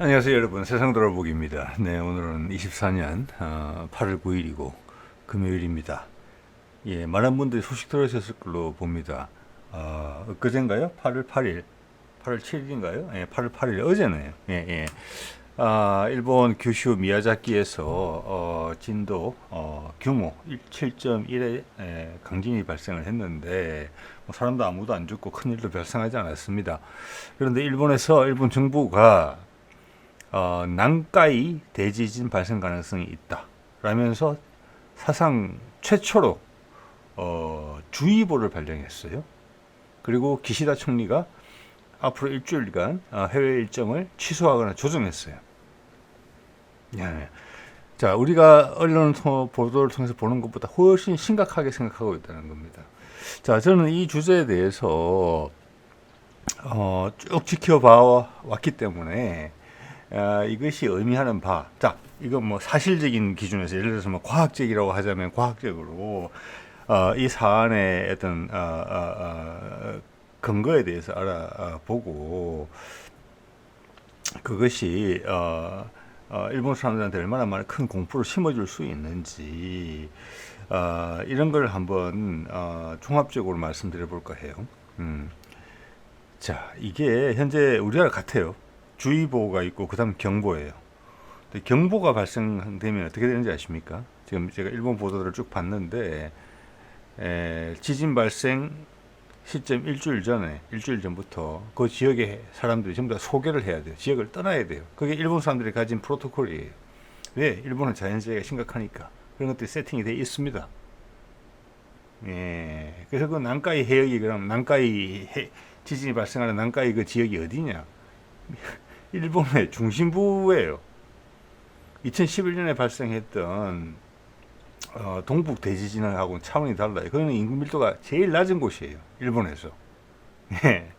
안녕하세요 여러분, 세상 돌아보기입니다. 네, 오늘은 24년 8월 9일이고 금요일입니다. 예, 많은 분들이 소식 들으셨을 걸로 봅니다. 엊그젠가요? 8월 8일 8월 7일인가요? 예, 8월 8일 어제네요. 예, 예. 일본 규슈 미야자키에서 진도 규모 7.1의 강진이 발생을 했는데 뭐 사람도 아무도 안 죽고 큰일도 발생하지 않았습니다. 그런데 일본 정부가 난카이 대지진 발생 가능성이 있다 라면서 사상 최초로 주의보를 발령했어요. 그리고 기시다 총리가 앞으로 일주일간 해외 일정을 취소하거나 조정했어요. 예. 자, 우리가 언론 보도를 통해서 보는 것보다 훨씬 심각하게 생각하고 있다는 겁니다. 자, 저는 이 주제에 대해서 쭉 지켜봐 왔기 때문에 이것이 의미하는 바, 자, 이건 뭐 사실적인 기준에서 예를 들어서 뭐 과학적이라고 하자면 과학적으로 이 사안의 어떤 근거에 대해서 알아보고 그것이 일본 사람들한테 얼마나 많은 큰 공포를 심어줄 수 있는지 이런 걸 한번 종합적으로 말씀드려 볼까 해요. 자, 이게 현재 우리나라 같아요. 주의보가 있고 그다음 경보예요. 근데 경보가 발생되면 어떻게 되는지 아십니까? 지금 제가 일본 보도들을 쭉 봤는데 지진 발생 시점 일주일 전부터 그 지역의 사람들이 전부 다 소개를 해야 돼요. 지역을 떠나야 돼요. 그게 일본 사람들이 가진 프로토콜이에요. 왜? 일본은 자연재해가 심각하니까 그런 것들이 세팅이 되어 있습니다. 예, 그래서 그 난카이 해역이 그럼 지진이 발생하는 난카이 그 지역이 어디냐? 일본의 중심부예요. 2011년에 발생했던 동북 대지진하고는 차원이 달라요. 그거는 인구 밀도가 제일 낮은 곳이에요. 일본에서. 예.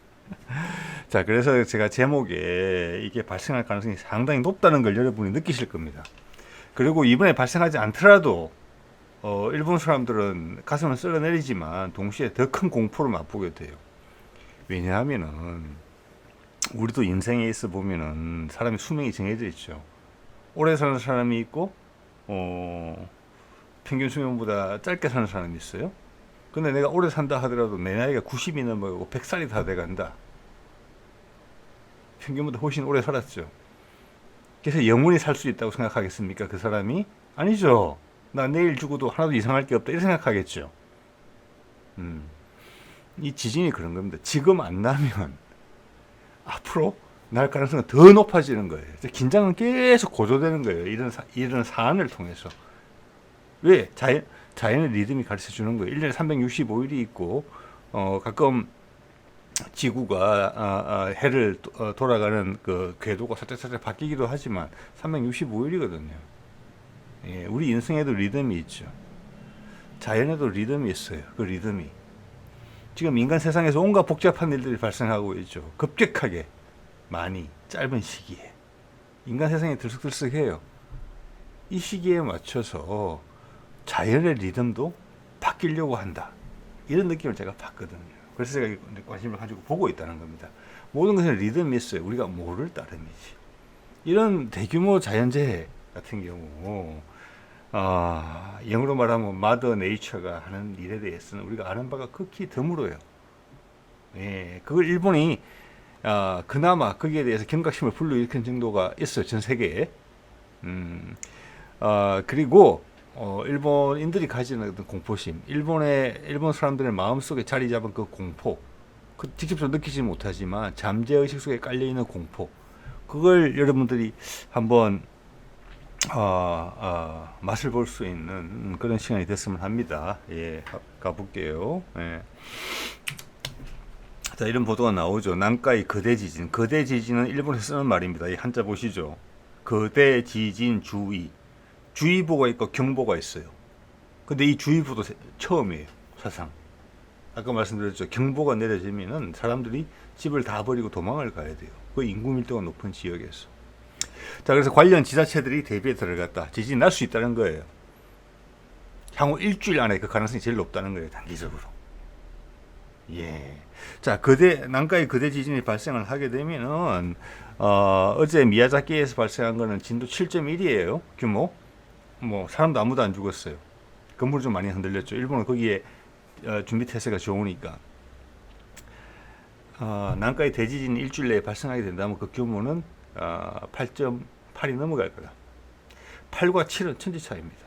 자, 그래서 제가 제목에 이게 발생할 가능성이 상당히 높다는 걸 여러분이 느끼실 겁니다. 그리고 이번에 발생하지 않더라도 일본 사람들은 가슴을 쓸어내리지만 동시에 더 큰 공포를 맛보게 돼요. 왜냐하면은 우리도 인생에 있어 보면은 사람이 수명이 정해져 있죠. 오래 사는 사람이 있고 평균 수명보다 짧게 사는 사람이 있어요. 근데 내가 오래 산다 하더라도 내 나이가 90이 넘어가고 100살이 다 돼간다. 평균보다 훨씬 오래 살았죠. 그래서 영원히 살 수 있다고 생각하겠습니까? 그 사람이? 아니죠. 나 내일 죽어도 하나도 이상할 게 없다 이렇게 생각하겠죠. 이 지진이 그런 겁니다. 지금 안 나면 앞으로 날 가능성은 더 높아지는 거예요. 긴장은 계속 고조되는 거예요. 이런 사안을 통해서. 왜? 자연의 리듬이 가르쳐 주는 거예요. 1년에 365일이 있고, 가끔 지구가 해를 돌아가는 그 궤도가 살짝 바뀌기도 하지만 365일이거든요. 예, 우리 인생에도 리듬이 있죠. 자연에도 리듬이 있어요. 그 리듬이. 지금 인간 세상에서 온갖 복잡한 일들이 발생하고 있죠. 급격하게, 많이, 짧은 시기에. 인간 세상이 들썩들썩해요. 이 시기에 맞춰서 자연의 리듬도 바뀌려고 한다. 이런 느낌을 제가 받거든요. 그래서 제가 관심을 가지고 보고 있다는 겁니다. 모든 것은 리듬이 있어요. 우리가 모를 따름이지. 이런 대규모 자연재해 같은 경우 영어로 말하면 마더 네이처가 하는 일에 대해서는 우리가 아는 바가 극히 드물어요. 예, 그걸 일본이 그나마 거기에 대해서 경각심을 불러일으킨 정도가 있어요. 전 세계에. 그리고 일본인들이 가지는 어떤 공포심, 일본 사람들의 마음속에 자리 잡은 그 공포, 직접적으로 느끼지 못하지만 잠재의식 속에 깔려 있는 공포, 그걸 여러분들이 한번 맛을 볼 수 있는 그런 시간이 됐으면 합니다. 예, 가볼게요. 예. 자, 이런 보도가 나오죠. 난카이 거대 지진. 거대 지진은 일본에서 쓰는 말입니다. 이 한자 보시죠. 거대 지진 주의. 주의보가 있고 경보가 있어요. 근데 이 주의보도 처음이에요. 사상. 아까 말씀드렸죠. 경보가 내려지면은 사람들이 집을 다 버리고 도망을 가야 돼요. 그 인구 밀도가 높은 지역에서. 자, 그래서 관련 지자체들이 대비에 들어갔다. 지진이 날 수 있다는 거예요. 향후 일주일 안에 그 가능성이 제일 높다는 거예요. 단기적으로. 예. 자, 난카이 거대 지진이 발생을 하게 되면은, 어제 미야자키에서 발생한 거는 진도 7.1이에요. 규모. 뭐, 사람도 아무도 안 죽었어요. 건물이 좀 많이 흔들렸죠. 일본은 거기에 준비 태세가 좋으니까. 난카이 대지진이 일주일 내에 발생하게 된다면 그 규모는 8.8이 넘어갈 거다. 8과 7은 천지 차이입니다.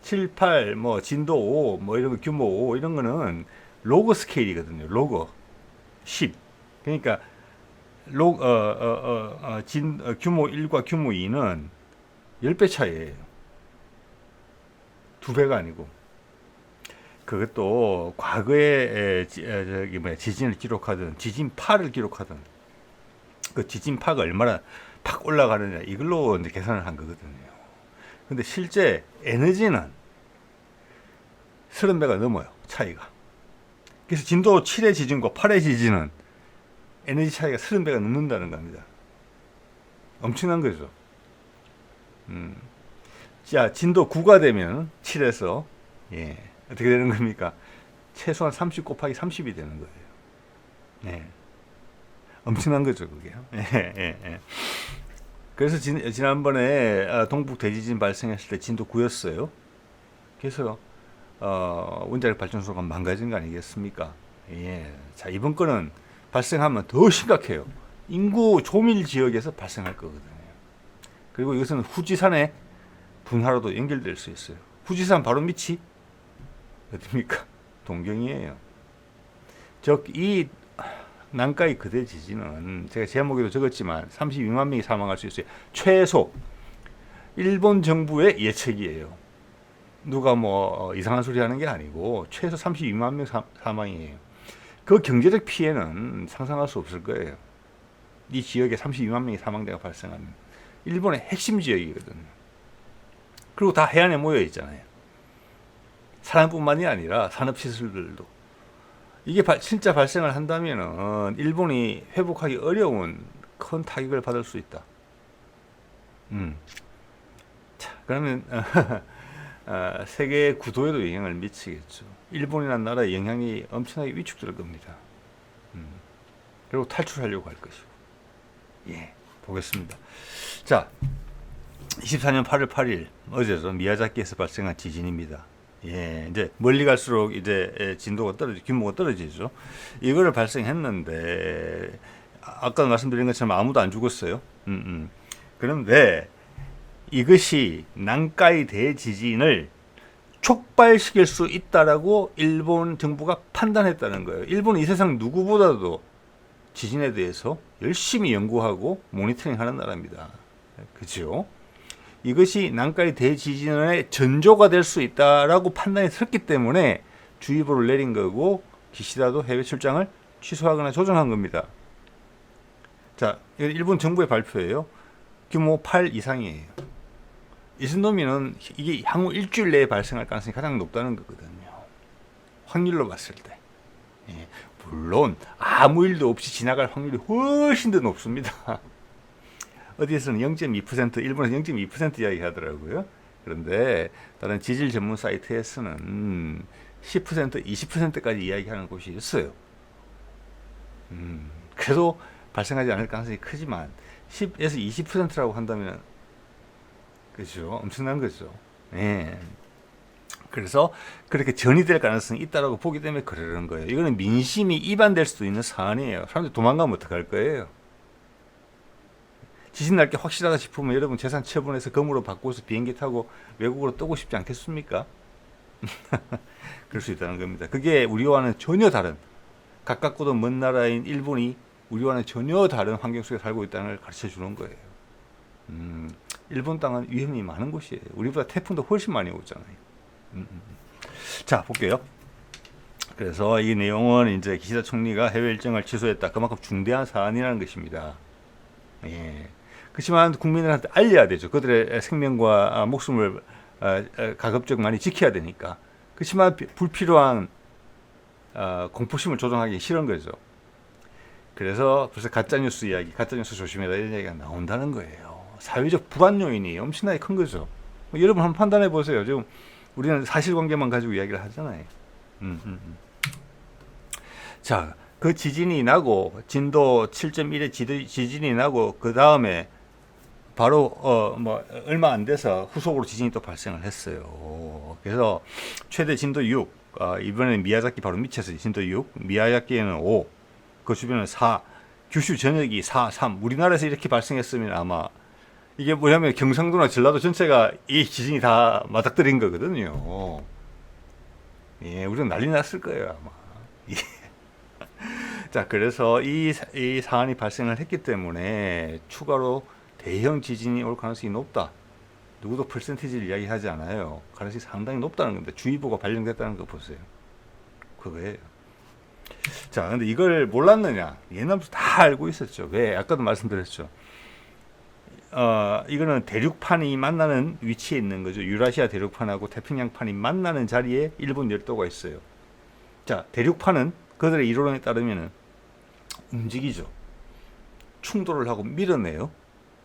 7, 8, 뭐 진도 5, 뭐 이런 거 규모 5 이런 거는 로그 스케일이거든요. 로그 10. 그러니까 규모 1과 규모 2는 10배 차이예요. 2배가 아니고. 그것도 과거에 지진을 기록하든 지진파를 기록하든 그 지진파가 얼마나 팍 올라가느냐 이걸로 이제 계산을 한 거거든요. 근데 실제 에너지는 30배가 넘어요. 차이가. 그래서 진도 7의 지진과 8의 지진은 에너지 차이가 30배가 넘는다는 겁니다. 엄청난 거죠. 자, 진도 9가 되면 7에서 어떻게 되는 겁니까? 최소한 30 곱하기 30이 되는 거예요. 네. 엄청난 거죠, 그게. 그래서 지난번에 동북 대지진 발생했을 때 진도 9였어요. 그래서 원자력 발전소가 망가진 거 아니겠습니까? 예. 자, 이번 거는 발생하면 더 심각해요. 인구 조밀 지역에서 발생할 거거든요. 그리고 이것은 후지산의 분화로도 연결될 수 있어요. 후지산 바로 밑이 어딥니까? 동경이에요. 이 난카이 거대 지진은 제가 제목에도 적었지만 32만 명이 사망할 수 있어요. 최소 일본 정부의 예측이에요. 누가 뭐 이상한 소리 하는 게 아니고 최소 32만 명 사망이에요. 그 경제적 피해는 상상할 수 없을 거예요. 이 지역에 32만 명이 사망자가 발생하면 일본의 핵심 지역이거든요. 그리고 다 해안에 모여 있잖아요. 사람뿐만이 아니라 산업시설들도. 이게 진짜 발생을 한다면 일본이 회복하기 어려운 큰 타격을 받을 수 있다. 자, 그러면 세계 구도에도 영향을 미치겠죠. 일본이라는 나라의 영향이 엄청나게 위축될 겁니다. 그리고 탈출하려고 할 것이고. 예, 보겠습니다. 자, 24년 8월 8일 어제죠. 미야자키에서 발생한 지진입니다. 예, 이제 멀리 갈수록 이제 규모가 떨어지죠. 이거를 발생했는데 아까 말씀드린 것처럼 아무도 안 죽었어요. 그런데 이것이 난카이 대지진을 촉발시킬 수 있다라고 일본 정부가 판단했다는 거예요. 일본은 이 세상 누구보다도 지진에 대해서 열심히 연구하고 모니터링하는 나라입니다. 그렇죠? 이것이 난카이 대지진의 전조가 될 수 있다라고 판단이 섰기 때문에 주의보를 내린 거고 기시다도 해외 출장을 취소하거나 조정한 겁니다. 자, 이건 일본 정부의 발표예요. 규모 8 이상이에요. 이 정도면은 이게 향후 일주일 내에 발생할 가능성이 가장 높다는 거거든요. 확률로 봤을 때. 예, 물론 아무 일도 없이 지나갈 확률이 훨씬 더 높습니다. 어디에서는 0.2%, 일본에서 0.2% 이야기 하더라고요. 그런데 다른 지질 전문 사이트에서는 10%, 20%까지 이야기하는 곳이 있어요. 그래도 발생하지 않을 가능성이 크지만 10에서 20%라고 한다면 그죠? 엄청난 거죠. 예. 그래서 그렇게 전이될 가능성이 있다라고 보기 때문에 그러는 거예요. 이거는 민심이 이반될 수도 있는 사안이에요. 사람들이 도망가면 어떡할 거예요? 지진 날 게 확실하다 싶으면 여러분 재산 처분해서 검으로 바꾸어서 비행기 타고 외국으로 떠고 싶지 않겠습니까? 그럴 수 있다는 겁니다. 그게 우리와는 전혀 다른, 가깝고도 먼 나라인 일본이 우리와는 전혀 다른 환경 속에 살고 있다는 걸 가르쳐 주는 거예요. 일본 땅은 위험이 많은 곳이에요. 우리보다 태풍도 훨씬 많이 오잖아요. 자, 볼게요. 그래서 이 내용은 이제 기시다 총리가 해외 일정을 취소했다. 그만큼 중대한 사안이라는 것입니다. 예. 그렇지만 국민들한테 알려야 되죠. 그들의 생명과 목숨을 가급적 많이 지켜야 되니까. 그렇지만 불필요한 공포심을 조장하기 싫은 거죠. 그래서 벌써 가짜뉴스 이야기, 가짜뉴스 조심해라 이런 얘기가 나온다는 거예요. 사회적 불안 요인이 엄청나게 큰 거죠. 여러분 한번 판단해 보세요. 지금 우리는 사실관계만 가지고 이야기를 하잖아요. 자, 그 지진이 나고 진도 7.1의 지진이 나고 그 다음에 바로 뭐 얼마 안 돼서 후속으로 지진이 또 발생을 했어요. 그래서 최대 진도 6, 이번에는 미야자키 바로 밑에서 진도 6, 미야자키에는 5, 그 주변은 4, 규슈 전역이 4, 3. 우리나라에서 이렇게 발생했으면 아마 이게 뭐냐면 경상도나 전라도 전체가 이 지진이 다 맞닥뜨린 거거든요. 예, 우리는 난리 났을 거예요 아마. 예. 자, 그래서 이 사안이 발생을 했기 때문에 추가로 대형 지진이 올 가능성이 높다. 누구도 퍼센티지를 이야기하지 않아요. 가능성이 상당히 높다는 건데 주의보가 발령됐다는 거 보세요. 그거예요. 자, 근데 이걸 몰랐느냐? 옛날부터 다 알고 있었죠. 왜? 아까도 말씀드렸죠. 이거는 대륙판이 만나는 위치에 있는 거죠. 유라시아 대륙판하고 태평양판이 만나는 자리에 일본 열도가 있어요. 자, 대륙판은 그들의 이론에 따르면은 움직이죠. 충돌을 하고 밀어내요.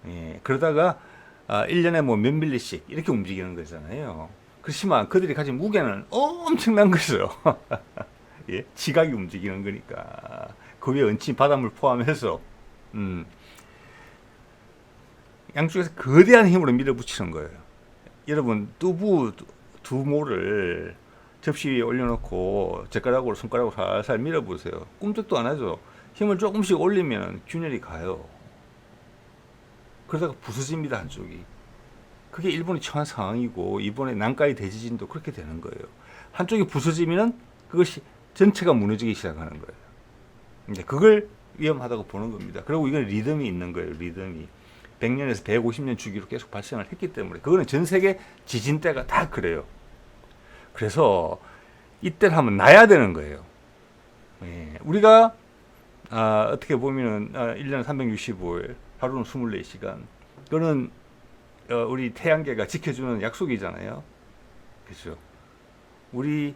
예, 그러다가 1년에 뭐 몇 밀리씩 이렇게 움직이는 거잖아요. 그렇지만 그들이 가진 무게는 엄청난 거죠. 예, 지각이 움직이는 거니까. 그 위에 얹힌 바닷물 포함해서 양쪽에서 거대한 힘으로 밀어붙이는 거예요. 여러분 두부 두 모를 접시 위에 올려놓고 젓가락으로 손가락으로 살살 밀어보세요. 꿈쩍도 안 하죠. 힘을 조금씩 올리면 균열이 가요. 그러다가 부서집니다, 한쪽이. 그게 일본이 처한 상황이고 이번에 난카이 대지진도 그렇게 되는 거예요. 한쪽이 부서지면 그것이 전체가 무너지기 시작하는 거예요. 이제 그걸 위험하다고 보는 겁니다. 그리고 이건 리듬이 있는 거예요. 리듬이 100년에서 150년 주기로 계속 발생을 했기 때문에 그거는 전 세계 지진 때가 다 그래요. 그래서 이때를 하면 나야 되는 거예요. 예, 우리가 어떻게 보면은 1년 365일 하루는 24시간 그거는 우리 태양계가 지켜주는 약속이잖아요. 그렇죠? 우리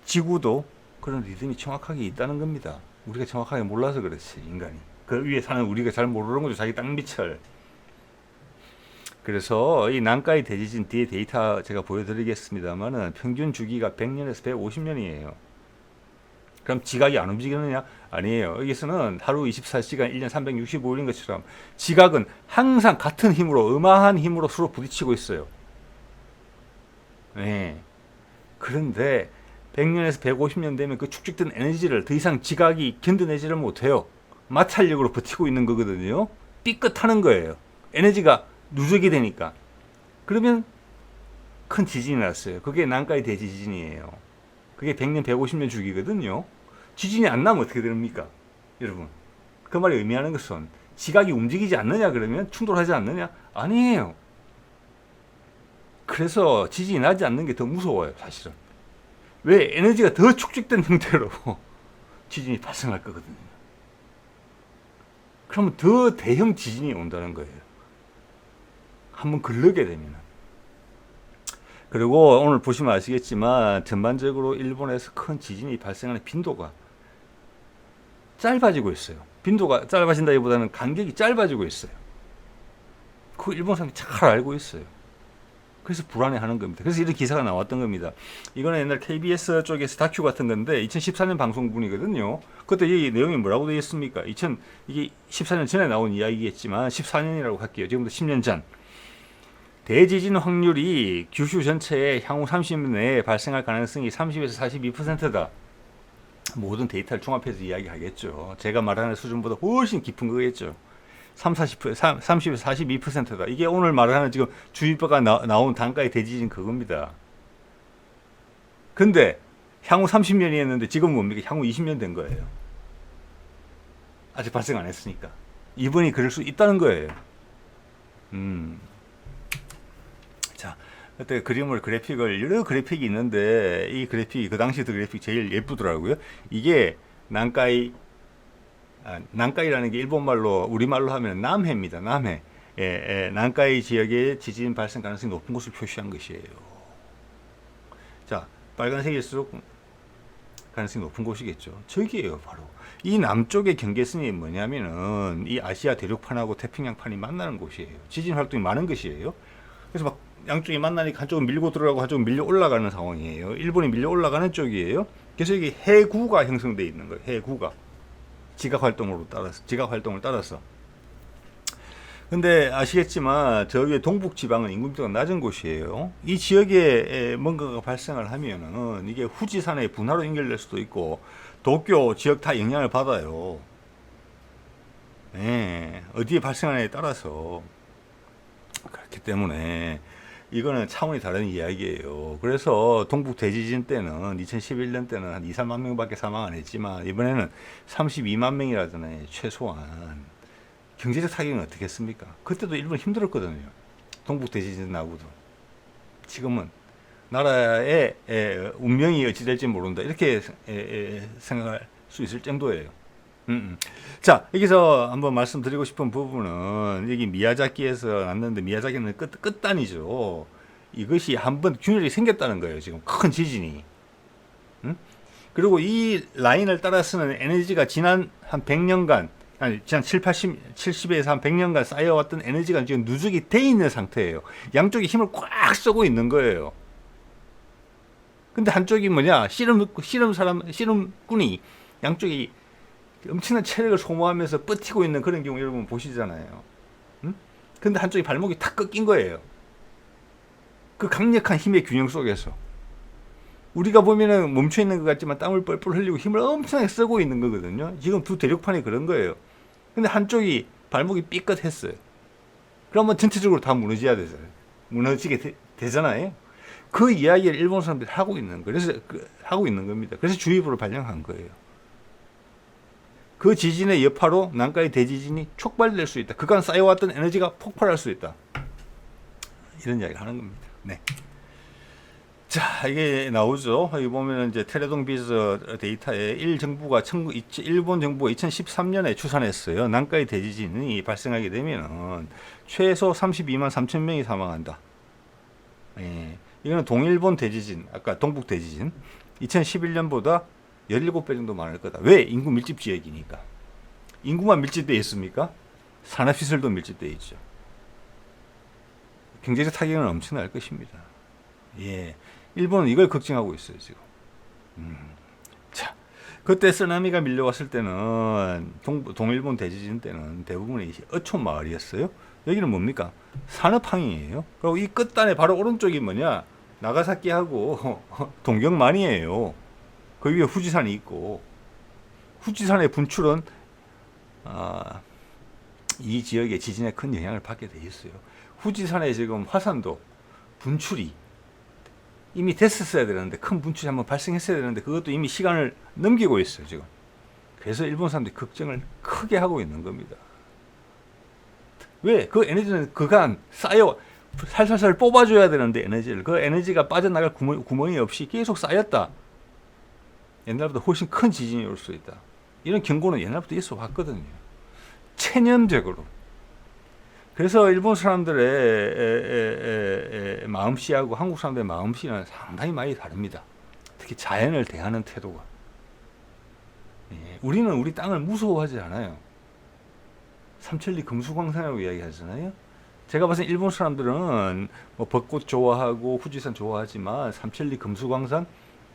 지구도 그런 리듬이 정확하게 있다는 겁니다. 우리가 정확하게 몰라서 그렇지, 인간이. 그 위에 사는 우리가 잘 모르는 거죠. 자기 땅 밑을. 그래서 이 난카이 대지진 뒤에 데이터 제가 보여드리겠습니다만은 평균 주기가 100년에서 150년이에요. 그럼 지각이 안 움직이느냐? 아니에요. 여기서는 하루 24시간 1년 365일인 것처럼 지각은 항상 같은 힘으로 어마한 힘으로 서로 부딪히고 있어요. 네. 그런데 100년에서 150년 되면 그 축적된 에너지를 더 이상 지각이 견뎌내지를 못해요. 마찰력으로 버티고 있는 거거든요. 삐끗하는 거예요. 에너지가 누적이 되니까. 그러면 큰 지진이 났어요. 그게 난카이 대지진이에요. 그게 100년, 150년 주기거든요. 지진이 안 나면 어떻게 됩니까? 여러분. 그 말이 의미하는 것은 지각이 움직이지 않느냐 그러면 충돌하지 않느냐? 아니에요. 그래서 지진이 나지 않는 게 더 무서워요, 사실은. 왜? 에너지가 더 축적된 형태로 지진이 발생할 거거든요. 그러면 더 대형 지진이 온다는 거예요. 한번 걸르게 되면. 그리고 오늘 보시면 아시겠지만 전반적으로 일본에서 큰 지진이 발생하는 빈도가 짧아지고 있어요. 빈도가 짧아진다기보다는 간격이 짧아지고 있어요. 그 일본 사람이 잘 알고 있어요. 그래서 불안해하는 겁니다. 그래서 이런 기사가 나왔던 겁니다. 이거는 옛날 KBS 쪽에서 다큐 같은 건데 2014년 방송분이거든요. 그때 이 내용이 뭐라고 되어 있습니까? 이게 14년 전에 나온 이야기겠지만 14년이라고 할게요. 지금부터 10년 전. 대지진 확률이 규슈 전체에 향후 30년 내에 발생할 가능성이 30에서 42%다. 모든 데이터를 종합해서 이야기하겠죠. 제가 말하는 수준보다 훨씬 깊은 거겠죠. 30에서 42%다. 이게 오늘 말하는 지금 주의보가 나온 단가의 대지진 그겁니다. 근데 향후 30년이었는데 지금 뭡니까? 향후 20년 된 거예요. 아직 발생 안 했으니까. 이번이 그럴 수 있다는 거예요. 자, 그때 그래픽을 여러 그래픽이 있는데 이 그래픽이 그 당시에도 그래픽 제일 예쁘더라고요. 이게 난카이라는 게 일본말로 우리말로 하면 남해입니다. 남해. 난카이 지역의 지진 발생 가능성이 높은 곳을 표시한 것이에요. 자, 빨간색일수록 가능성이 높은 곳이겠죠. 저기에요, 바로. 이 남쪽의 경계선이 뭐냐면은 이 아시아 대륙판하고 태평양판이 만나는 곳이에요. 지진 활동이 많은 것이에요. 그래서 막 양쪽이 만나니까 한쪽은 밀고 들어가고 한쪽은 밀려 올라가는 상황이에요. 일본이 밀려 올라가는 쪽이에요. 그래서 이게 해구가 형성되어 있는 거예요. 해구가 지각 활동을 따라서. 근데 아시겠지만 저기 동북 지방은 인구密도가 낮은 곳이에요. 이 지역에 뭔가가 발생을 하면은 이게 후지산의 분화로 연결될 수도 있고 도쿄 지역 다 영향을 받아요. 예, 어디에 발생하느냐에 따라서. 그렇기 때문에 이거는 차원이 다른 이야기예요. 그래서 동북 대지진 때는 2011년 때는 한 2, 3만 명밖에 사망 안 했지만 이번에는 32만 명이라잖아요. 최소한. 경제적 타격은 어떻게 했습니까? 그때도 일본 힘들었거든요. 동북 대지진 나고도. 지금은 나라의 운명이 어찌 될지 모른다. 이렇게 생각할 수 있을 정도예요. 자, 여기서 한번 말씀드리고 싶은 부분은 여기 미야자키에서 났는데 미야자키는 끝단이죠. 이것이 한번 균열이 생겼다는 거예요. 지금 큰 지진이. 그리고 이 라인을 따라서는 에너지가 지난 한 100년간 아니, 지난 70에서 한 100년간 쌓여왔던 에너지가 지금 누적이 돼 있는 상태예요. 양쪽이 힘을 꽉 쓰고 있는 거예요. 근데 한쪽이 뭐냐? 씨름꾼이 양쪽이 엄청난 체력을 소모하면서 버티고 있는 그런 경우 여러분 보시잖아요. 근데 한쪽이 발목이 탁 꺾인 거예요. 그 강력한 힘의 균형 속에서. 우리가 보면은 멈춰 있는 것 같지만 땀을 뻘뻘 흘리고 힘을 엄청나게 쓰고 있는 거거든요. 지금 두 대륙판이 그런 거예요. 근데 한쪽이 발목이 삐끗했어요. 그러면 전체적으로 다 무너져야 되잖아요. 무너지게 되잖아요. 그 이야기를 일본 사람들이 하고 있는 거예요. 그래서 하고 있는 겁니다. 그래서 주의보를 발령한 거예요. 그 지진의 여파로 난카이 대지진이 촉발될 수 있다. 그간 쌓여왔던 에너지가 폭발할 수 있다. 이런 이야기를 하는 겁니다. 네. 자, 이게 나오죠. 여기 보면 이제 테레동 비즈 데이터에 일본 정부가 2013년에 추산했어요. 난카이 대지진이 발생하게 되면 최소 32만 3천 명이 사망한다. 예. 이거는 동일본 대지진, 아까 동북 대지진 2011년보다 17배 정도 많을 거다. 왜? 인구 밀집 지역이니까. 인구만 밀집되어 있습니까? 산업시설도 밀집되어 있죠. 경제적 타격은 엄청날 것입니다. 예. 일본은 이걸 걱정하고 있어요, 지금. 자, 그때 쓰나미가 밀려왔을 때는 동일본 대지진 때는 대부분이 어촌 마을이었어요. 여기는 뭡니까? 산업항이에요. 그리고 이 끝단에 바로 오른쪽이 뭐냐? 나가사키하고 동경만이에요. 그 위에 후지산이 있고 후지산의 분출은 이 지역의 지진에 큰 영향을 받게 돼 있어요. 후지산에 지금 화산도 분출이 이미 됐었어야 되는데 큰 분출이 한번 발생했어야 되는데 그것도 이미 시간을 넘기고 있어요 지금. 그래서 일본 사람들이 걱정을 크게 하고 있는 겁니다. 왜? 그 에너지는 그간 쌓여 살살살 뽑아줘야 되는데 에너지를 그 에너지가 빠져나갈 구멍이 없이 계속 쌓였다. 옛날보다 훨씬 큰 지진이 올 수 있다. 이런 경고는 옛날부터 있어 왔거든요. 체념적으로. 그래서 일본 사람들의 마음씨하고 한국 사람들의 마음씨는 상당히 많이 다릅니다. 특히 자연을 대하는 태도가. 예, 우리는 우리 땅을 무서워하지 않아요. 삼천리 금수광산이라고 이야기하잖아요. 제가 봤을 때 일본 사람들은 뭐 벚꽃 좋아하고 후지산 좋아하지만 삼천리 금수광산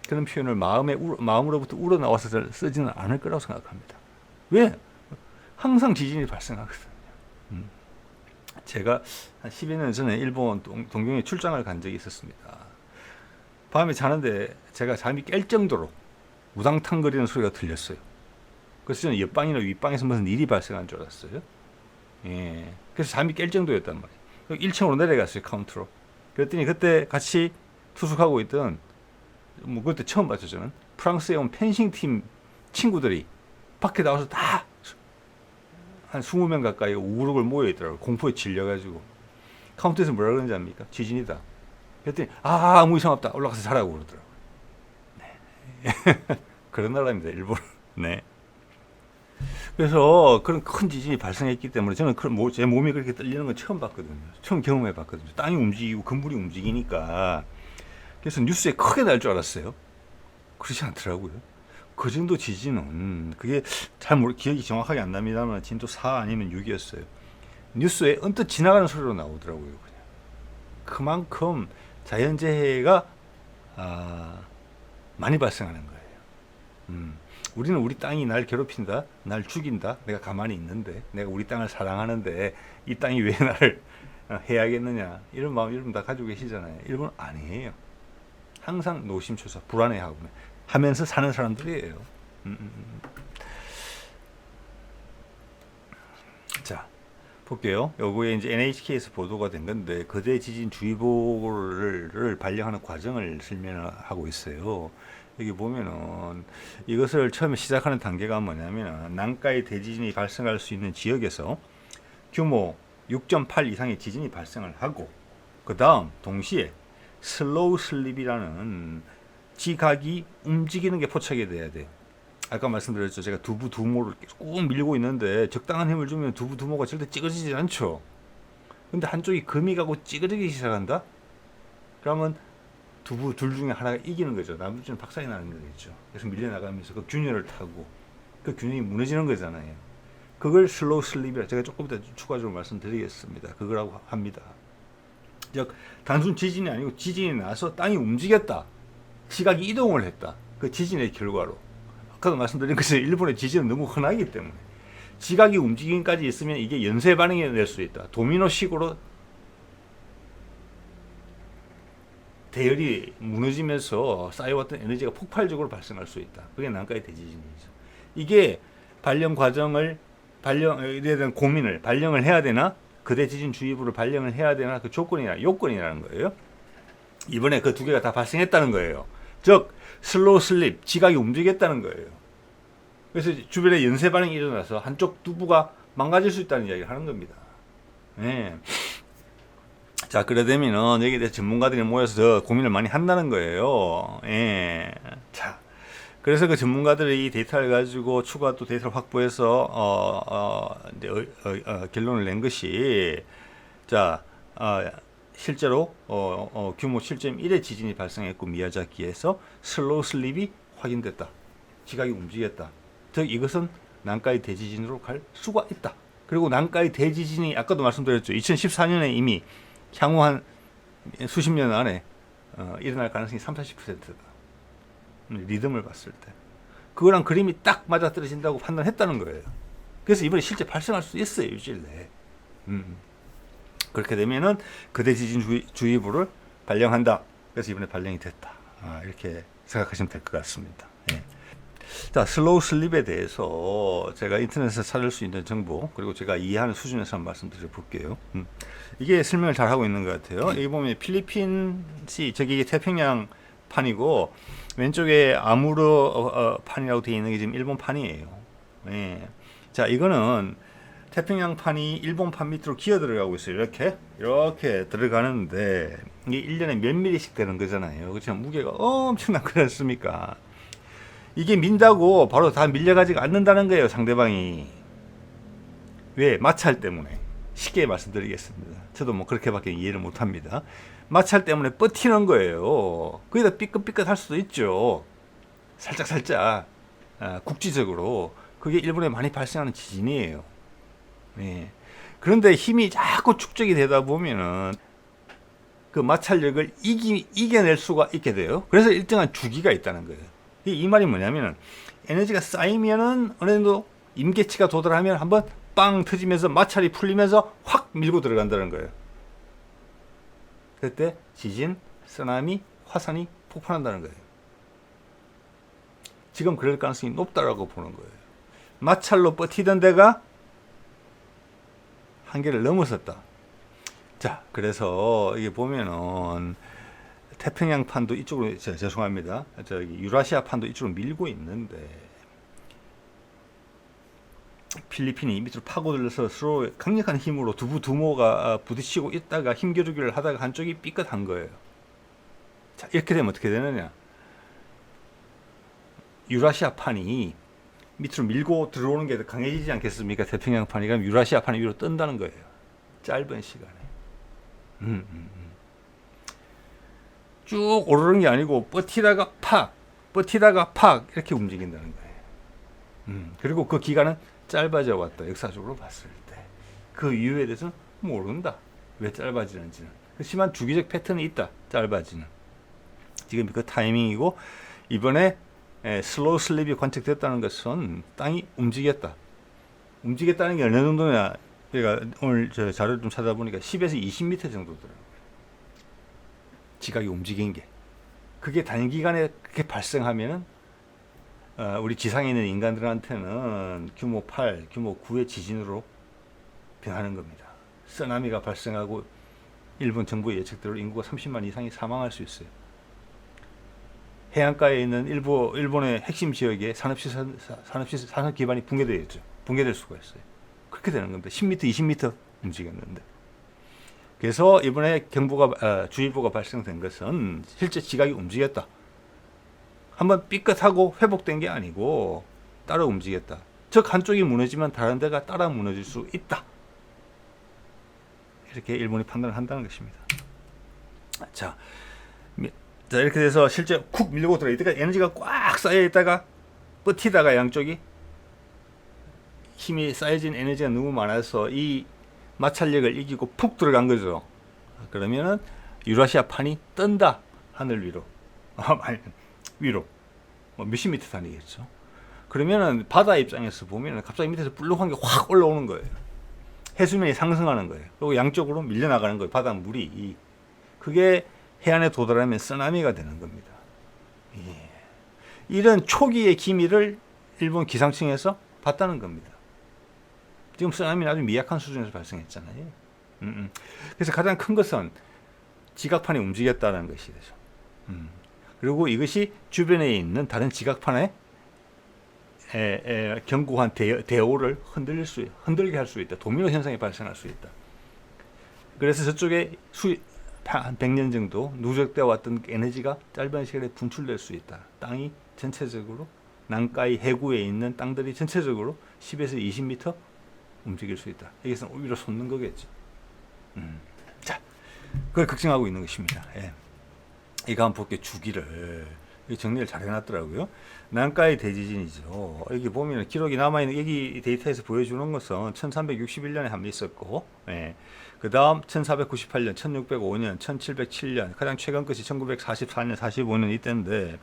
그런 표현을 마음으로부터 우러나와서 쓰지는 않을 거라고 생각합니다. 왜? 항상 지진이 발생하거든요. 제가 한 10여 년 전에 일본 동경에 출장을 간 적이 있었습니다. 밤에 자는데 제가 잠이 깰 정도로 우당탕거리는 소리가 들렸어요. 그래서 저는 옆방이나 윗방에서 무슨 일이 발생한 줄 알았어요. 예. 그래서 잠이 깰 정도였단 말이에요. 1층으로 내려갔어요, 카운트로. 그랬더니 그때 같이 투숙하고 있던, 뭐 그때 처음 봤죠, 저는. 프랑스에 온 펜싱 팀 친구들이 밖에 나와서 다 한 20명 가까이 우르르 모여 있더라고요. 공포에 질려가지고. 카운트에서 뭐라 그러는지 압니까? 지진이다. 그랬더니, 아무 이상 없다. 올라가서 자라고 그러더라고요. 네. 그런 나라입니다, 일본. 네. 그래서 그런 큰 지진이 발생했기 때문에 저는 제 몸이 그렇게 떨리는 건 처음 봤거든요. 처음 경험해 봤거든요. 땅이 움직이고 건물이 움직이니까. 그래서 뉴스에 크게 날 줄 알았어요. 그렇지 않더라고요. 그 정도 지진은 그게 기억이 정확하게 안 납니다만 진도 4 아니면 6이었어요. 뉴스에 언뜻 지나가는 소리로 나오더라고요. 그냥. 그만큼 자연재해가 많이 발생하는 거예요. 우리는 우리 땅이 날 괴롭힌다, 날 죽인다. 내가 가만히 있는데, 내가 우리 땅을 사랑하는데 이 땅이 왜 나를 해야겠느냐, 이런 마음 여러분 다 가지고 계시잖아요. 일본은 아니에요. 항상 노심초사 불안해하고 하면서 사는 사람들이에요. 자, 볼게요. 요거에 이제 NHK에서 보도가 된 건데 거대 지진 주의보를 발령하는 과정을 설명하고 있어요. 여기 보면은 이것을 처음에 시작하는 단계가 뭐냐면 난카이 대지진이 발생할 수 있는 지역에서 규모 6.8 이상의 지진이 발생을 하고, 그 다음 동시에 슬로우 슬립이라는 지각이 움직이는 게 포착이 돼야 돼요. 아까 말씀드렸죠. 제가 두부 두모를 꾹 밀고 있는데 적당한 힘을 주면 두부 두모가 절대 찌그러지지 않죠. 근데 한쪽이 금이 가고 찌그러지기 시작한다? 그러면 두부 둘 중에 하나가 이기는 거죠. 나머지는 박살이 나는 거겠죠. 그래서 밀려나가면서 그 균열을 타고 그 균형이 무너지는 거잖아요. 그걸 슬로우 슬립이라 제가 조금 이따 추가적으로 말씀드리겠습니다. 그거라고 합니다. 즉 단순 지진이 아니고 지진이 나서 땅이 움직였다. 지각이 이동을 했다. 그 지진의 결과로. 아까도 말씀드린 것처럼 일본의 지진은 너무 흔하기 때문에 지각이 움직임까지 있으면 이게 연쇄 반응이 될 수 있다. 도미노식으로 대열이 무너지면서 쌓여왔던 에너지가 폭발적으로 발생할 수 있다. 그게 난카이 대지진이죠. 이게 발령 과정을 발령에 대한 고민을 발령을 해야 되나, 거대 지진 주의보를 발령을 해야 되나, 그 요건이라는 거예요. 이번에 그 두 개가 다 발생했다는 거예요. 즉 슬로우 슬립, 지각이 움직였다는 거예요. 그래서 주변에 연쇄 반응이 일어나서 한쪽 두부가 망가질 수 있다는 이야기를 하는 겁니다. 네. 자, 그래 되면은 여기에 대해 전문가들이 모여서 고민을 많이 한다는 거예요. 예. 자, 그래서 그 전문가들이 이 데이터를 가지고 추가 또 데이터를 확보해서 결론을 낸 것이, 자, 실제로 규모 7.1의 지진이 발생했고 미야자키에서 슬로우 슬립이 확인됐다. 지각이 움직였다. 즉 이것은 난카이 대지진으로 갈 수가 있다. 그리고 난카이 대지진이 아까도 말씀드렸죠. 2014년에 이미 향후 한 수십 년 안에 일어날 가능성이 30-40%다. 리듬을 봤을 때. 그거랑 그림이 딱 맞아떨어진다고 판단했다는 거예요. 그래서 이번에 실제 발생할 수 있어요. 일주일 내에. 그렇게 되면은 거대 지진 주의보를 발령한다. 그래서 이번에 발령이 됐다. 이렇게 생각하시면 될 것 같습니다. 예. 자, 슬로우 슬립에 대해서 제가 인터넷에서 찾을 수 있는 정보, 그리고 제가 이해하는 수준에서 한번 말씀드려 볼게요. 이게 설명을 잘 하고 있는 것 같아요. 여기 보면 필리핀시, 저기 태평양 판이고, 왼쪽에 아무르 판이라고 되어 있는 게 지금 일본 판이에요. 예. 자, 이거는 태평양 판이 일본 판 밑으로 기어 들어가고 있어요. 이렇게 들어가는데 이게 1년에 몇 미리씩 되는 거잖아요. 그렇죠? 무게가 엄청난 거지 않습니까? 이게 민다고 바로 다 밀려가지고 않는다는 거예요, 상대방이. 왜? 마찰 때문에. 쉽게 말씀드리겠습니다. 저도 뭐 그렇게밖에 이해를 못합니다. 마찰 때문에 버티는 거예요. 거기다 삐끗삐끗 할 수도 있죠. 살짝 국지적으로. 그게 일본에 많이 발생하는 지진이에요. 네. 그런데 힘이 자꾸 축적이 되다 보면은 그 마찰력을 이겨낼 수가 있게 돼요. 그래서 일정한 주기가 있다는 거예요. 이 말이 뭐냐면은 에너지가 쌓이면은 어느 정도 임계치가 도달하면 한번 빵 터지면서 마찰이 풀리면서 확 밀고 들어간다는 거예요. 그때 지진, 쓰나미, 화산이 폭발한다는 거예요. 지금 그럴 가능성이 높다라고 보는 거예요. 마찰로 버티던 데가 한계를 넘어섰다. 자, 그래서 이게 보면은 태평양 판도 이쪽으로, 죄송합니다. 저기 유라시아 판도 이쪽으로 밀고 있는데 필리핀이 밑으로 파고들어서 서로 강력한 힘으로 두모가 부딪히고 있다가 힘겨루기를 하다가 한쪽이 삐끗한 거예요. 자, 이렇게 되면 어떻게 되느냐? 유라시아 판이 밑으로 밀고 들어오는 게 더 강해지지 않겠습니까? 태평양 판이. 그럼 유라시아 판이 위로 뜬다는 거예요. 짧은 시간에. 쭉 오르는 게 아니고 버티다가 팍 이렇게 움직인다는 거예요. 그리고 그 기간은 짧아져 왔다. 역사적으로 봤을 때. 그 이유에 대해서는 모른다. 왜 짧아지는지는. 그렇지만 주기적 패턴이 있다. 짧아지는. 지금 그 타이밍이고, 이번에 슬로우 슬립이 관측됐다는 것은 땅이 움직였다. 움직였다는 게 어느 정도냐? 제가 오늘 저 자료를 좀 찾아보니까 10에서 20m 정도더라고요. 지각이 움직인 게. 그게 단기간에 그렇게 발생하면은 우리 지상에 있는 인간들한테는 규모 8, 규모 9의 지진으로 변하는 겁니다. 쓰나미가 발생하고 일본 정부의 예측대로 인구가 30만 이상이 사망할 수 있어요. 해안가에 있는 일본의 핵심 지역에 산업 기반이 붕괴될 수가 있어요. 그렇게 되는 겁니다. 10m, 20m 움직였는데. 그래서 이번에 주의보가 발생된 것은 실제 지각이 움직였다. 한번 삐끗하고 회복된 게 아니고 따라 움직였다. 즉 한쪽이 무너지면 다른 데가 따라 무너질 수 있다. 이렇게 일본이 판단을 한다는 것입니다. 자, 이렇게 돼서 실제 쿡 밀고 들어 이때가 에너지가 꽉 쌓여 있다가 버티다가 양쪽이 힘이 쌓여진 에너지가 너무 많아서 이 마찰력을 이기고 푹 들어간 거죠. 그러면은 유라시아 판이 뜬다. 하늘 위로. 위로. 몇십 미터 다니겠죠. 그러면은 바다 입장에서 보면은 갑자기 밑에서 불룩한 게 확 올라오는 거예요. 해수면이 상승하는 거예요. 그리고 양쪽으로 밀려나가는 거예요. 바닷 물이. 그게 해안에 도달하면 쓰나미가 되는 겁니다. 예. 이런 초기의 기미를 일본 기상청에서 봤다는 겁니다. 지금 쓰나미는 아주 미약한 수준에서 발생했잖아요. 그래서 가장 큰 것은 지각판이 움직였다는 것이죠. 그리고 이것이 주변에 있는 다른 지각판에 견고한 대오를 흔들게 할 수 있다. 도미노 현상이 발생할 수 있다. 그래서 저쪽에 한 100년 정도 누적되어 왔던 에너지가 짧은 시간에 분출될 수 있다. 땅이 전체적으로 난카이 해구에 있는 땅들이 전체적으로 10에서 20m 움직일 수 있다. 여기서 위로 솟는 거겠죠. 자, 그걸 걱정하고 있는 것입니다. 예. 이거 한번 볼게요. 주기를 정리를 잘 해놨더라고요. 난카이 대지진이죠. 여기 보면 기록이 남아있는 여기 데이터에서 보여주는 것은 1361년에 한 번 있었고, 예. 그 다음 1498년, 1605년, 1707년, 가장 최근 것이 1944년, 45년 이때인데,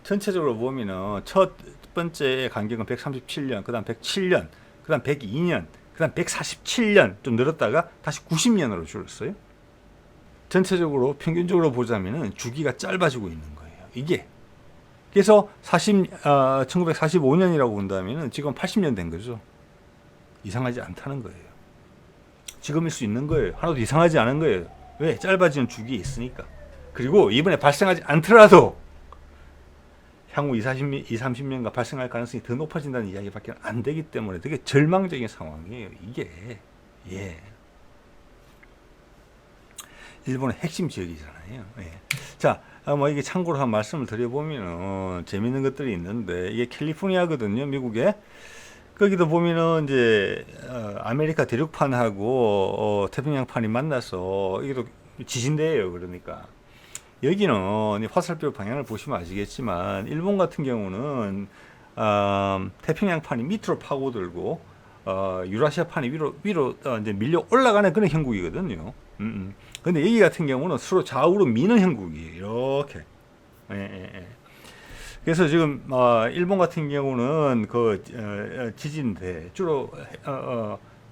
전체적으로 보면은 첫 번째 간격은 137년, 그 다음 107년, 그 다음 102년, 그 다음 147년 좀 늘었다가 다시 90년으로 줄었어요. 전체적으로 평균적으로 보자면은 주기가 짧아지고 있는 거예요. 이게. 그래서 1945년이라고 본다면은 지금 80년 된 거죠. 이상하지 않다는 거예요. 지금일 수 있는 거예요. 하나도 이상하지 않은 거예요. 왜? 짧아지는 주기에 있으니까. 그리고 이번에 발생하지 않더라도 향후 20-30년간 발생할 가능성이 더 높아진다는 이야기밖에 안 되기 때문에 되게 절망적인 상황이에요. 이게. 예. 일본의 핵심 지역이잖아요. 예. 자, 이게 참고로 한 말씀을 드려보면 재밌는 것들이 있는데 이게 캘리포니아거든요, 미국에. 거기도 보면은 이제 아메리카 대륙판하고 태평양판이 만나서 이게 또 지진대예요. 그러니까 여기는 화살표 방향을 보시면 아시겠지만 일본 같은 경우는 태평양판이 밑으로 파고들고 유라시아판이 위로 이제 밀려 올라가는 그런 형국이거든요. 근데 여기 같은 경우는 서로 좌우로 미는 형국이에요. 이렇게. 예. 그래서 지금 일본 같은 경우는 그 지진대 주로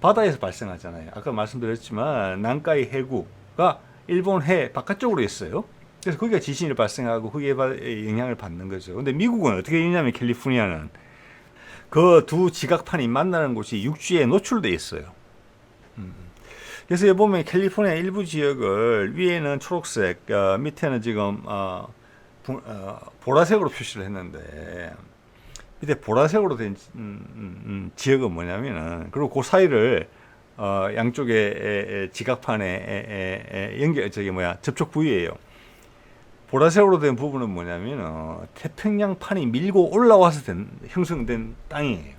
바다에서 발생하잖아요. 아까 말씀드렸지만 난카이 해구가 일본 해 바깥쪽으로 있어요. 그래서 거기가 지진이 발생하고 거기에 영향을 받는 거죠. 근데 미국은 어떻게 되냐면 캘리포니아는 그 두 지각판이 만나는 곳이 육지에 노출돼 있어요. 그래서 여기 보면 캘리포니아 일부 지역을 위에는 초록색, 밑에는 지금 보라색으로 표시를 했는데 밑에 보라색으로 된 지역은 뭐냐면은 그리고 그 사이를 양쪽에 지각판에 접촉 부위예요. 보라색으로 된 부분은 뭐냐면 태평양판이 밀고 올라와서 형성된 땅이에요.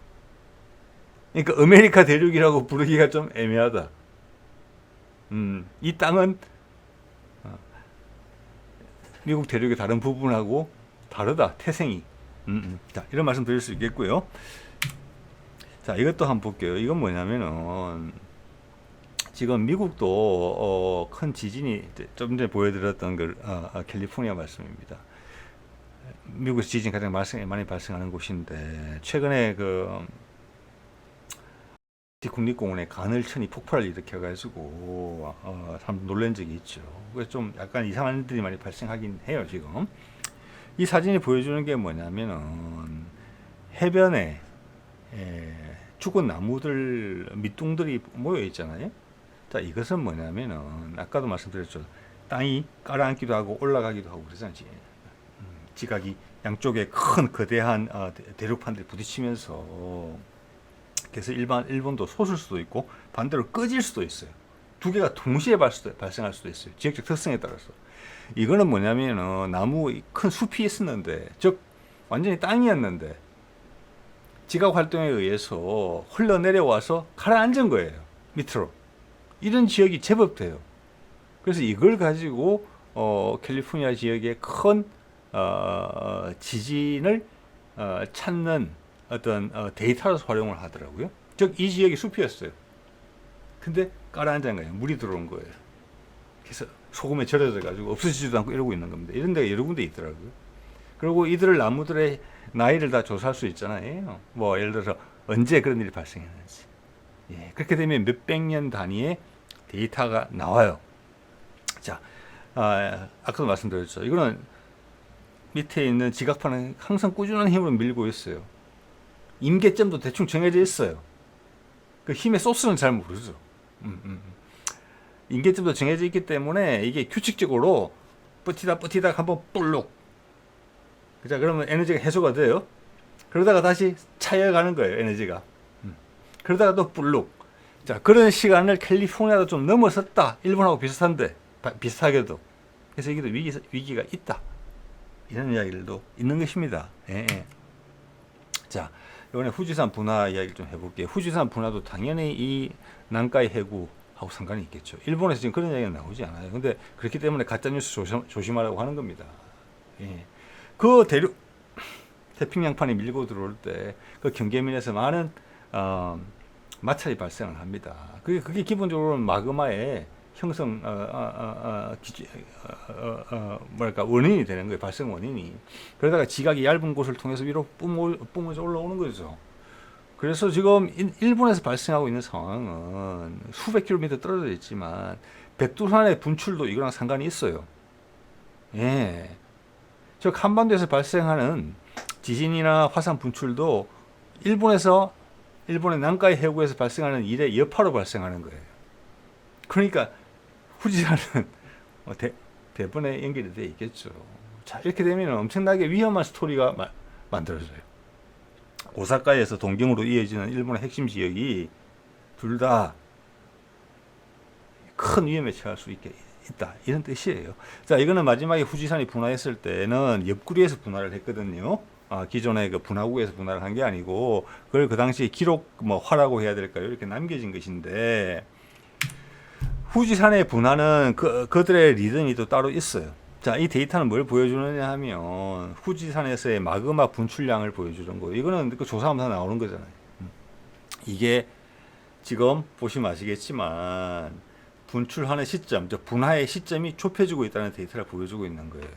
그러니까 아메리카 대륙이라고 부르기가 좀 애매하다. 이 땅은 미국 대륙의 다른 부분하고 다르다. 태생이. 자, 이런 말씀 드릴 수 있겠고요. 자, 이것도 한번 볼게요. 이건 뭐냐면은 지금 미국도 큰 지진이 좀 전에 보여드렸던 그 캘리포니아 말씀입니다. 미국에서 지진이 가장 많이 발생하는 곳인데 최근에 그 국립공원에 가늘천이 폭발을 일으켜가지고 사람 놀란 적이 있죠. 그래서 좀 약간 이상한 일들이 많이 발생하긴 해요 지금. 이 사진이 보여주는 게 뭐냐면은 해변에 죽은 나무들 밑둥들이 모여 있잖아요. 자, 이것은 뭐냐면은 아까도 말씀드렸죠. 땅이 깔아앉기도 하고 올라가기도 하고 그러잖아요. 지각이 양쪽에 큰 거대한 대륙판들이 부딪히면서 그래서 일본도 솟을 수도 있고 반대로 꺼질 수도 있어요. 두 개가 동시에 발생할 수도 있어요. 지역적 특성에 따라서. 이거는 뭐냐면은 나무 큰 숲이 있었는데 즉 완전히 땅이었는데 지각 활동에 의해서 흘러내려와서 가라앉은 거예요. 밑으로. 이런 지역이 제법 돼요. 그래서 이걸 가지고 캘리포니아 지역의 큰 지진을 찾는 어떤 데이터로서 활용을 하더라고요. 즉 이 지역이 숲이었어요. 근데 가라앉은 거예요. 물이 들어온 거예요. 그래서 소금에 절여져 가지고 없어지지도 않고 이러고 있는 겁니다. 이런 데가 여러 군데 있더라고요. 그리고 이들 나무들의 나이를 다 조사할 수 있잖아요. 뭐 예를 들어서 언제 그런 일이 발생했는지. 예, 그렇게 되면 몇백 년 단위의 데이터가 나와요. 자, 아까도 말씀드렸죠. 이거는 밑에 있는 지각판은 항상 꾸준한 힘으로 밀고 있어요. 임계점도 대충 정해져 있어요. 그 힘의 소스는 잘 모르죠. 임계점도 정해져 있기 때문에 이게 규칙적으로 버티다 한번 볼록. 자, 그러면 에너지가 해소가 돼요. 그러다가 다시 차여가는 거예요, 에너지가. 그러다가 또 볼록. 자, 그런 시간을 캘리포니아도 좀 넘어섰다. 일본하고 비슷한데, 비슷하게도. 그래서 여기도 위기가 있다. 이런 이야기들도 있는 것입니다. 예, 예. 자, 이번에 후지산 분화 이야기를 좀 해볼게요. 후지산 분화도 당연히 이 난카이 해구하고 상관이 있겠죠. 일본에서 지금 그런 이야기는 나오지 않아요. 근데 그렇기 때문에 가짜뉴스 조심하라고 하는 겁니다. 예. 그 태평양판이 밀고 들어올 때 그 경계면에서 많은 마찰이 발생을 합니다. 그게 기본적으로는 마그마의 형성 뭐랄까 원인이 되는 거예요. 발생 원인이. 그러다가 지각이 얇은 곳을 통해서 위로 뿜어져 올라오는 거죠. 그래서 지금 일본에서 발생하고 있는 상황은 수백 킬로미터 떨어져 있지만 백두산의 분출도 이거랑 상관이 있어요. 예. 즉 한반도에서 발생하는 지진이나 화산 분출도 일본의 난카이 해구에서 발생하는 일의 여파로 발생하는 거예요. 그러니까 후지산은 대번에 연결이 되어 있겠죠. 자, 이렇게 되면 엄청나게 위험한 스토리가 만들어져요. 오사카에서 동경으로 이어지는 일본의 핵심 지역이 둘 다 큰 위험에 처할 수 있다. 이런 뜻이에요. 자, 이거는 마지막에 후지산이 분화했을 때는 옆구리에서 분화를 했거든요. 기존의 그 분화구에서 분화를 한 게 아니고 그걸 그 당시에 기록 화라고 해야 될까요? 이렇게 남겨진 것인데 후지산의 분화는 그들의 리듬이 또 따로 있어요. 자, 이 데이터는 뭘 보여주느냐 하면 후지산에서의 마그마 분출량을 보여주는 거예요. 이거는 그 조사하면 다 나오는 거잖아요. 이게 지금 보시면 아시겠지만 분출하는 시점, 분화의 시점이 좁혀지고 있다는 데이터를 보여주고 있는 거예요.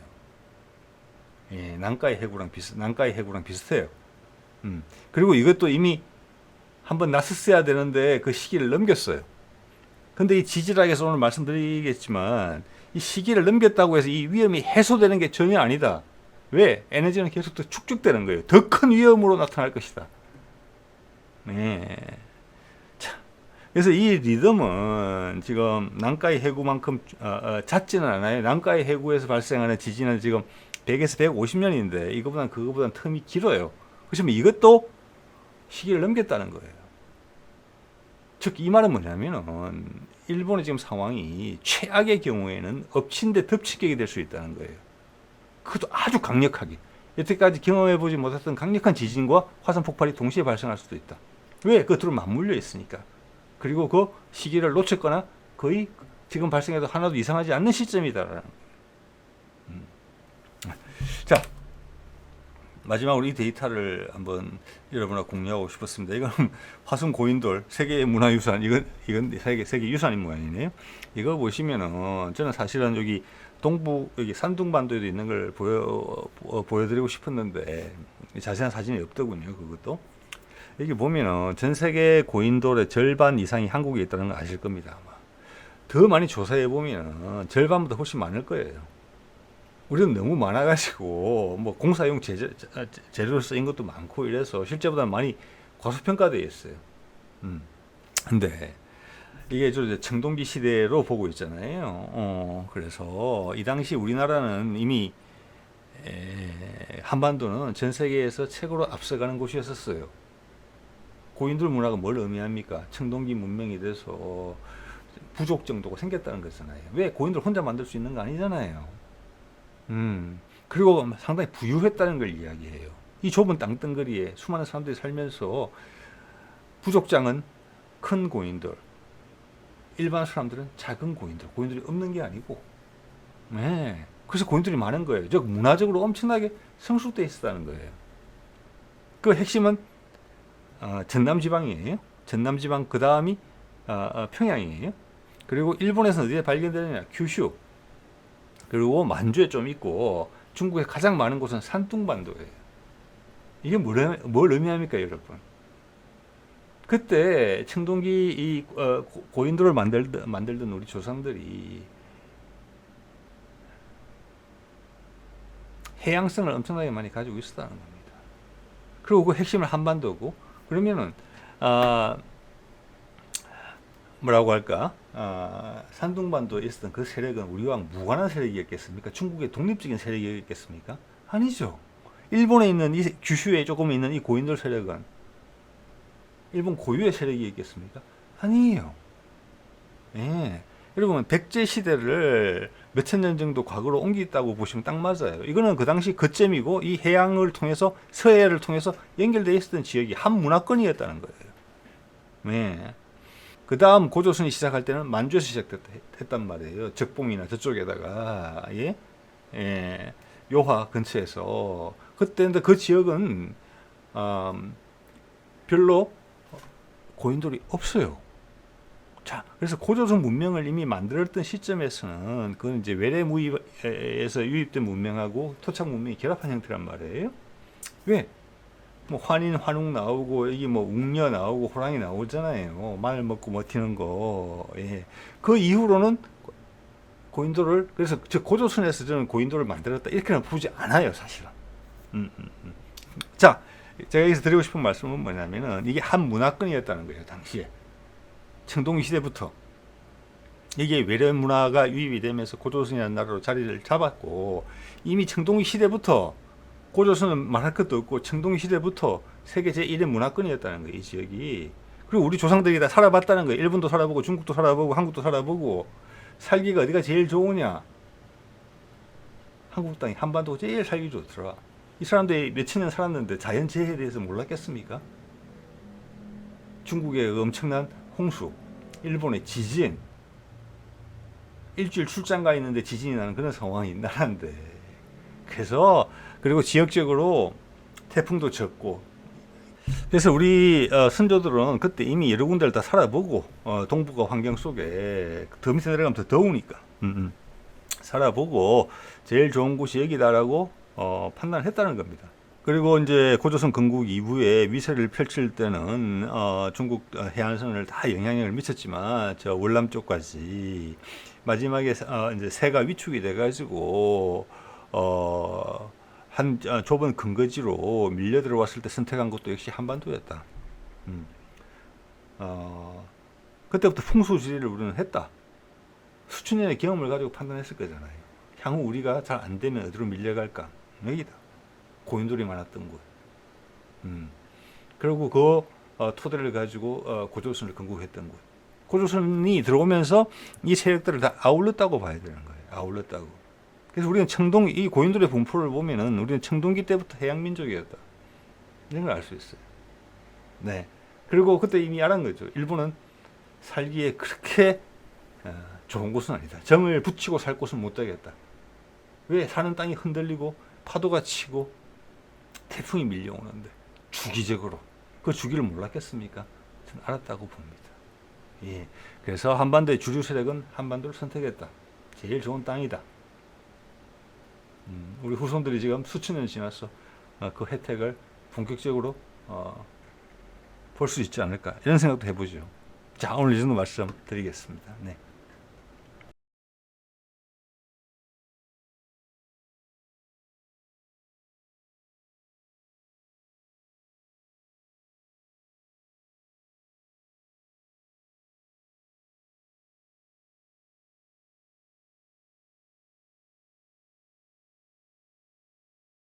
예, 난카이 해구랑 비슷해요. 그리고 이것도 이미 한번 났었어야 되는데 그 시기를 넘겼어요. 근데 이 지질학에서 오늘 말씀드리겠지만 이 시기를 넘겼다고 해서 이 위험이 해소되는 게 전혀 아니다. 왜? 에너지는 계속 더 축적되는 거예요. 더 큰 위험으로 나타날 것이다. 네. 자, 그래서 이 리듬은 지금 난카이 해구만큼 잦지는 않아요. 난카이 해구에서 발생하는 지진은 지금 100에서 150년인데 그거보다는 텀이 길어요. 그렇지만 이것도 시기를 넘겼다는 거예요. 즉 이 말은 뭐냐면은 일본의 지금 상황이 최악의 경우에는 엎친 데 덮치게 될 수 있다는 거예요. 그것도 아주 강력하게. 여태까지 경험해보지 못했던 강력한 지진과 화산 폭발이 동시에 발생할 수도 있다. 왜? 그 둘은 맞물려 있으니까. 그리고 그 시기를 놓쳤거나 거의 지금 발생해도 하나도 이상하지 않는 시점이다라는 거예요. 자, 마지막으로 이 데이터를 한번 여러분과 공유하고 싶었습니다. 이건 화순 고인돌 세계 문화유산, 이건 세계 유산인 모양이네요. 이거 보시면은 저는 사실은 여기 동부 여기 산둥반도에도 있는 걸 보여드리고 싶었는데 자세한 사진이 없더군요. 그것도 여기 보면은 전 세계 고인돌의 절반 이상이 한국에 있다는 걸 아실 겁니다. 아마 더 많이 조사해 보면 절반보다 훨씬 많을 거예요. 우리는 너무 많아가지고 뭐 공사용 재료로 쓰인 것도 많고 이래서 실제보다 많이 과소평가되어 있어요. 근데 이게 저 청동기 시대로 보고 있잖아요. 그래서 이 당시 우리나라는 이미 한반도는 전 세계에서 최고로 앞서가는 곳이었었어요. 고인돌 문화가 뭘 의미합니까? 청동기 문명이 돼서 부족 정도가 생겼다는 거잖아요. 왜 고인돌 혼자 만들 수 있는 거 아니잖아요. 그리고 상당히 부유했다는 걸 이야기해요. 이 좁은 땅덩어리에 수많은 사람들이 살면서 부족장은 큰 고인돌, 일반 사람들은 작은 고인돌, 고인돌이 없는 게 아니고, 네. 그래서 고인돌이 많은 거예요. 즉 문화적으로 엄청나게 성숙되어 있었다는 거예요. 그 핵심은 전남지방이에요. 전남지방 그 다음이 평양이에요. 그리고 일본에서는 어디에 발견되느냐? 규슈. 그리고 만주에 좀 있고 중국에 가장 많은 곳은 산둥반도예요. 이게 뭘 의미합니까, 여러분? 그때 청동기 이 고인돌을 만들던 우리 조상들이 해양성을 엄청나게 많이 가지고 있었다는 겁니다. 그리고 그 핵심은 한반도고, 그러면은 뭐라고 할까? 산둥반도에 있었던 그 세력은 우리와 무관한 세력이었겠습니까? 중국의 독립적인 세력이었겠습니까? 아니죠. 일본에 있는 이 규슈에 조금 있는 이 고인돌 세력은 일본 고유의 세력이었겠습니까? 아니에요. 예. 여러분 백제 시대를 몇천 년 정도 과거로 옮겼다고 보시면 딱 맞아요. 이거는 그 당시 거점이고 이 해양을 통해서 서해를 통해서 연결되어 있었던 지역이 한 문화권이었다는 거예요. 네. 그 다음 고조선이 시작할 때는 만주에서 시작했단 말이에요. 적봉이나 저쪽에다가 요하 근처에서 그때 그 지역은 별로 고인돌이 없어요. 자, 그래서 고조선 문명을 이미 만들었던 시점에서는 그건 이제 외래무입에서 유입된 문명하고 토착 문명이 결합한 형태란 말이에요. 왜? 뭐 환인, 환웅 나오고 여기 뭐 웅녀 나오고 호랑이 나오잖아요. 말 먹고 버티는 거. 예. 그 이후로는 고인돌을 그래서 고조선에서 저는 고인돌을 만들었다 이렇게는 보지 않아요, 사실은. 자, 제가 여기서 드리고 싶은 말씀은 뭐냐면은 이게 한 문화권이었다는 거예요, 당시에. 청동기 시대부터 이게 외래 문화가 유입이 되면서 고조선이라는 나라로 자리를 잡았고 이미 청동기 시대부터 고조선은 말할 것도 없고 청동기 시대부터 세계 제1의 문화권이었다는 거예요, 이 지역이. 그리고 우리 조상들이 다 살아봤다는 거예요. 일본도 살아보고 중국도 살아보고 한국도 살아보고 살기가 어디가 제일 좋으냐? 한국 땅이 한반도가 제일 살기 좋더라. 이 사람들이 몇천 년 살았는데 자연재해에 대해서 몰랐겠습니까? 중국의 엄청난 홍수, 일본의 지진, 일주일 출장 가 있는데 지진이 나는 그런 상황이 나라인데. 그래서 그리고 지역적으로 태풍도 적고 그래서 우리 선조들은 그때 이미 여러 군데를 다 살아보고 동북아 환경 속에 더 밑에 내려가면 더 더우니까 살아보고 제일 좋은 곳이 여기다라고 판단을 했다는 겁니다. 그리고 이제 고조선 건국 이후에 위세를 펼칠 때는 중국 해안선을 다 영향력을 미쳤지만 저 월남 쪽까지 마지막에 이제 세가 위축이 돼가지고 한 좁은 근거지로 밀려 들어왔을 때 선택한 것도 역시 한반도였다. 그때부터 풍수지리를 우리는 했다. 수천 년의 경험을 가지고 판단했을 거잖아요. 향후 우리가 잘 안 되면 어디로 밀려갈까? 여기다. 고인돌이 많았던 곳. 그리고 그 토대를 가지고 고조선을 건국했던 곳. 고조선이 들어오면서 이 세력들을 다 아울렀다고 봐야 되는 거예요. 아울렀다고. 그래서 우리는 이 고인돌의 분포를 보면은 우리는 청동기 때부터 해양민족이었다. 이런 걸 알 수 있어요. 네. 그리고 그때 이미 알은 거죠. 일본은 살기에 그렇게 좋은 곳은 아니다. 정을 붙이고 살 곳은 못 되겠다. 왜? 사는 땅이 흔들리고 파도가 치고 태풍이 밀려오는데 주기적으로 그 주기를 몰랐겠습니까? 저는 알았다고 봅니다. 예, 그래서 한반도의 주류 세력은 한반도를 선택했다. 제일 좋은 땅이다. 우리 후손들이 지금 수천 년 지나서 그 혜택을 본격적으로 볼 수 있지 않을까 이런 생각도 해보죠. 자, 오늘 이 정도 말씀 드리겠습니다. 네.